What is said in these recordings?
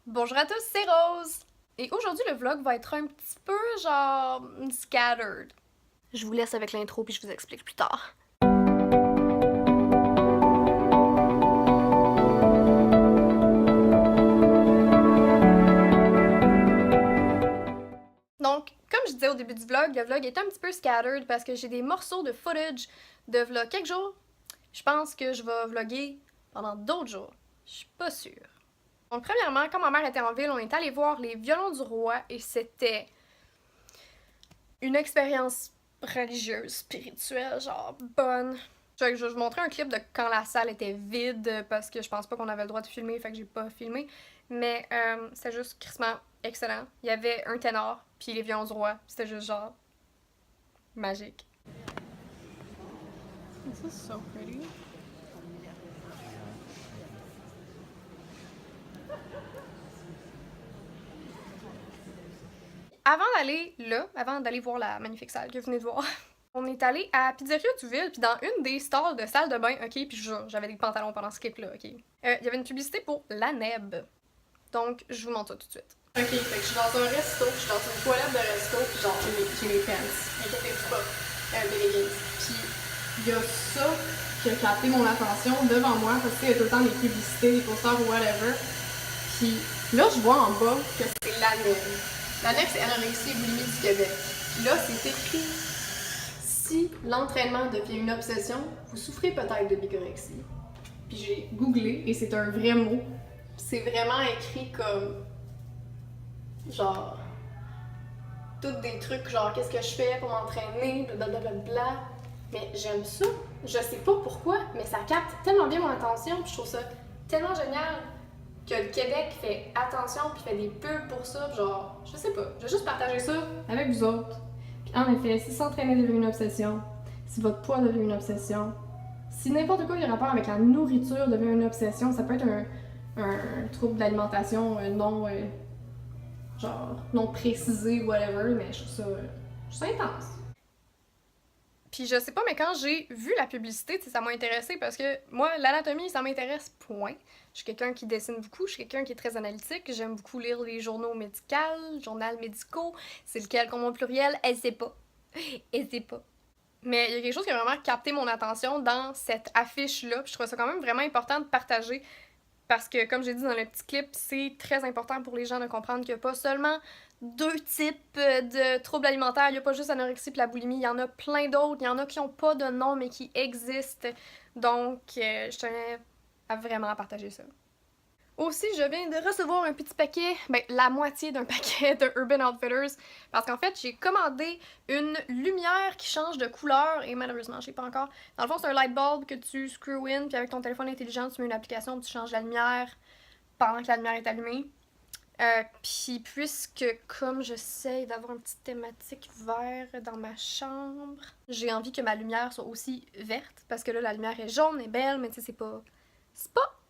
Bonjour à tous, c'est Rose! Et aujourd'hui, le vlog va être un petit peu genre scattered. Je vous laisse avec l'intro puis je vous explique plus tard. Donc, comme je disais au début du vlog, le vlog est un petit peu scattered parce que j'ai des morceaux de footage de vlog quelques jours. Je pense que je vais vlogger pendant d'autres jours. Je suis pas sûre. Donc, premièrement, quand ma mère était en ville, on est allé voir les Violons du Roi et c'était une expérience religieuse, spirituelle, genre bonne. Je vais vous montrer un clip de quand la salle était vide parce que je pense pas qu'on avait le droit de filmer, fait que j'ai pas filmé. Mais c'était juste crissement excellent. Il y avait un ténor, puis les Violons du Roi. C'était juste genre magique. This is so pretty. Avant d'aller là, avant d'aller voir la magnifique salle que vous venez de voir, on est allé à Pizzeria Duville, puis dans une des stalls de salle de bain, ok, puis je jure, j'avais des pantalons pendant ce clip-là, ok. Il y avait une publicité pour la Neb. Donc, je vous montre ça tout de suite. Ok, fait que je suis dans un resto, je suis dans une toilette de resto, puis genre, j'ai mes pants. Inquiétez-vous pas. Des leggings. Puis, il y a ça qui a capté mon attention devant moi, parce qu'il y a tout le temps des publicités, des posters ou whatever. Puis, là, je vois en bas que c'est la Neb. La Neb, c'est Anorexie et Boulimie du Québec. Puis là, c'est écrit: si l'entraînement devient une obsession, vous souffrez peut-être de bigorexie. Puis j'ai googlé et c'est un vrai mot. C'est vraiment écrit comme genre toutes des trucs genre qu'est-ce que je fais pour m'entraîner, blablabla. Mais j'aime ça. Je sais pas pourquoi, mais ça capte tellement bien mon attention. Puis je trouve ça tellement génial que le Québec fait attention puis fait des pubs pour ça. Genre, je sais pas. Je vais juste partager ça avec vous autres. Puis en effet, si s'entraîner devient une obsession, si votre poids devient une obsession, si n'importe quoi qui a rapport avec la nourriture devient une obsession, ça peut être un trouble d'alimentation non précisé, whatever, mais je trouve ça intense. Puis je sais pas, mais quand j'ai vu la publicité, ça m'a intéressée parce que moi, l'anatomie, ça m'intéresse, point. Je suis quelqu'un qui dessine beaucoup, je suis quelqu'un qui est très analytique, j'aime beaucoup lire les journaux médicaux, journaux médicaux, c'est lequel comme mon pluriel, elle sait pas. Elle sait pas. Mais il y a quelque chose qui a vraiment capté mon attention dans cette affiche-là, puis je trouve ça quand même vraiment important de partager parce que, comme j'ai dit dans le petit clip, c'est très important pour les gens de comprendre qu'il n'y a pas seulement deux types de troubles alimentaires. Il n'y a pas juste l'anorexie et la boulimie. Il y en a plein d'autres. Il y en a qui n'ont pas de nom, mais qui existent. Donc, je tenais à vraiment partager ça. Aussi, je viens de recevoir un petit paquet, la moitié d'un paquet de Urban Outfitters, parce qu'en fait, j'ai commandé une lumière qui change de couleur, et malheureusement, je sais pas encore. Dans le fond, c'est un light bulb que tu screw in, puis avec ton téléphone intelligent, tu mets une application, tu changes la lumière pendant que la lumière est allumée. Puis puisque, comme j'essaye d'avoir une petite thématique vert dans ma chambre, j'ai envie que ma lumière soit aussi verte, parce que là, la lumière est jaune et belle, mais tu sais, c'est pas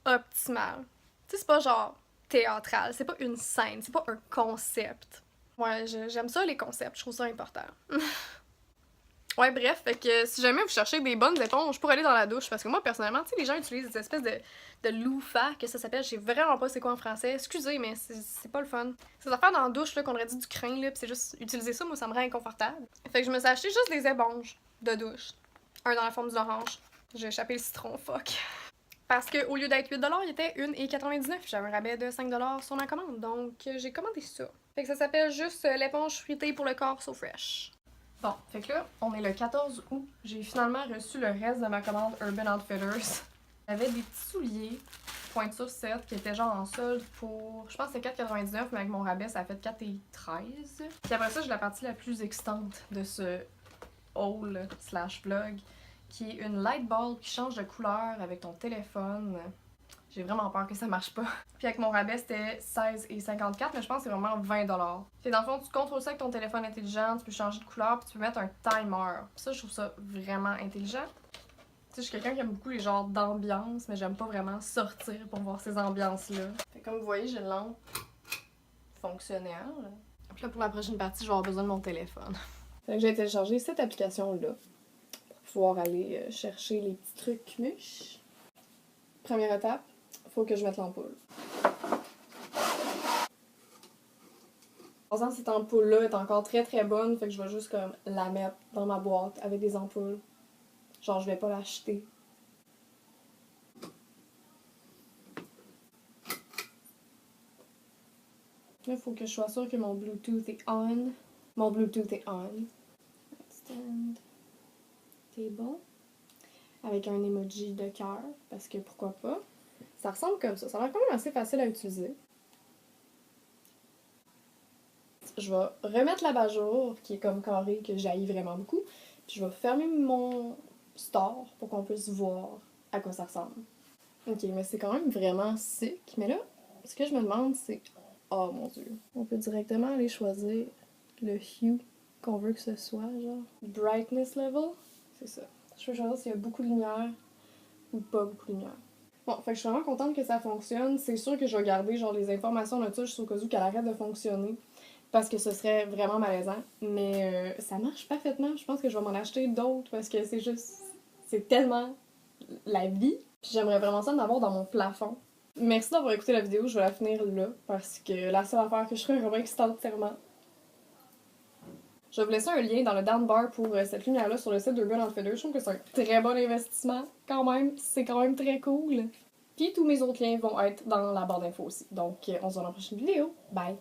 optimal. Tu sais, c'est pas genre théâtral, c'est pas une scène, c'est pas un concept. Ouais, j'aime ça les concepts, je trouve ça important. Ouais, bref, fait que si jamais vous cherchez des bonnes éponges pour aller dans la douche, parce que moi, personnellement, tu sais, les gens utilisent des espèces de loofah, que ça s'appelle, je sais vraiment pas c'est quoi en français, excusez, mais c'est pas le fun. Ces affaires dans la douche, là, qu'on aurait dit du crin, là, pis c'est juste, utiliser ça, moi, ça me rend inconfortable. Fait que je me suis acheté juste des éponges de douche. Un dans la forme d'une orange. J'ai échappé le citron, fuck. Parce qu'au lieu d'être 8$, il était 1,99$. J'avais un rabais de 5$ sur ma commande, donc j'ai commandé ça. Fait que ça s'appelle juste l'éponge fruitée pour le corps So Fresh. Bon, fait que là, on est le 14 août. J'ai finalement reçu le reste de ma commande Urban Outfitters. J'avais des petits souliers pointure 7 qui étaient genre en solde pour, je pense que c'était 4,99$, mais avec mon rabais, ça a fait 4,13$. Puis après ça, j'ai la partie la plus excitante de ce haul/vlog, qui est une light bulb qui change de couleur avec ton téléphone. J'ai vraiment peur que ça marche pas. Puis avec mon rabais, c'était 16,54$, mais je pense que c'est vraiment 20$. Puis dans le fond, tu contrôles ça avec ton téléphone intelligent, tu peux changer de couleur, puis tu peux mettre un timer. Puis ça, je trouve ça vraiment intelligent. Tu sais, je suis quelqu'un qui aime beaucoup les genres d'ambiance, mais j'aime pas vraiment sortir pour voir ces ambiances-là. Fait que comme vous voyez, j'ai une lampe fonctionnelle. Puis là, pour la prochaine partie, je vais avoir besoin de mon téléphone. Fait que j'ai téléchargé cette application-là pour pouvoir aller chercher les petits trucs mûches. Première étape, faut que je mette l'ampoule. pensant que cette ampoule-là est encore très très bonne, fait que je vais juste comme la mettre dans ma boîte avec des ampoules. Genre, je vais pas l'acheter. Là, il faut que je sois sûre que mon Bluetooth est on. Mon Bluetooth est on. Stand table. Avec un emoji de cœur, parce que pourquoi pas. Ça ressemble comme ça. Ça a l'air quand même assez facile à utiliser. Je vais remettre l'abat-jour, qui est comme carré, que j'haïs vraiment beaucoup. Puis je vais fermer mon store pour qu'on puisse voir à quoi ça ressemble. Ok, mais c'est quand même vraiment sick. Mais là, ce que je me demande, c'est... Oh mon dieu. On peut directement aller choisir le hue qu'on veut que ce soit, genre. Brightness level, c'est ça. Je peux choisir s'il y a beaucoup de lumière ou pas beaucoup de lumière. Bon, fait que je suis vraiment contente que ça fonctionne. C'est sûr que je vais garder genre les informations là-dessus juste au cas où qu'elle arrête de fonctionner. Parce que ce serait vraiment malaisant. Mais ça marche parfaitement. Je pense que je vais m'en acheter d'autres parce que c'est juste... C'est tellement la vie. Puis j'aimerais vraiment ça en avoir dans mon plafond. Merci d'avoir écouté la vidéo. Je vais la finir là parce que la seule affaire que je serais vraiment excitante, clairement. Je vais vous laisser un lien dans le down bar pour cette lumière-là sur le site d'Urban Outfitters. Je trouve que c'est un très bon investissement quand même. C'est quand même très cool. Puis tous mes autres liens vont être dans la barre d'infos aussi. Donc on se voit dans la prochaine vidéo. Bye!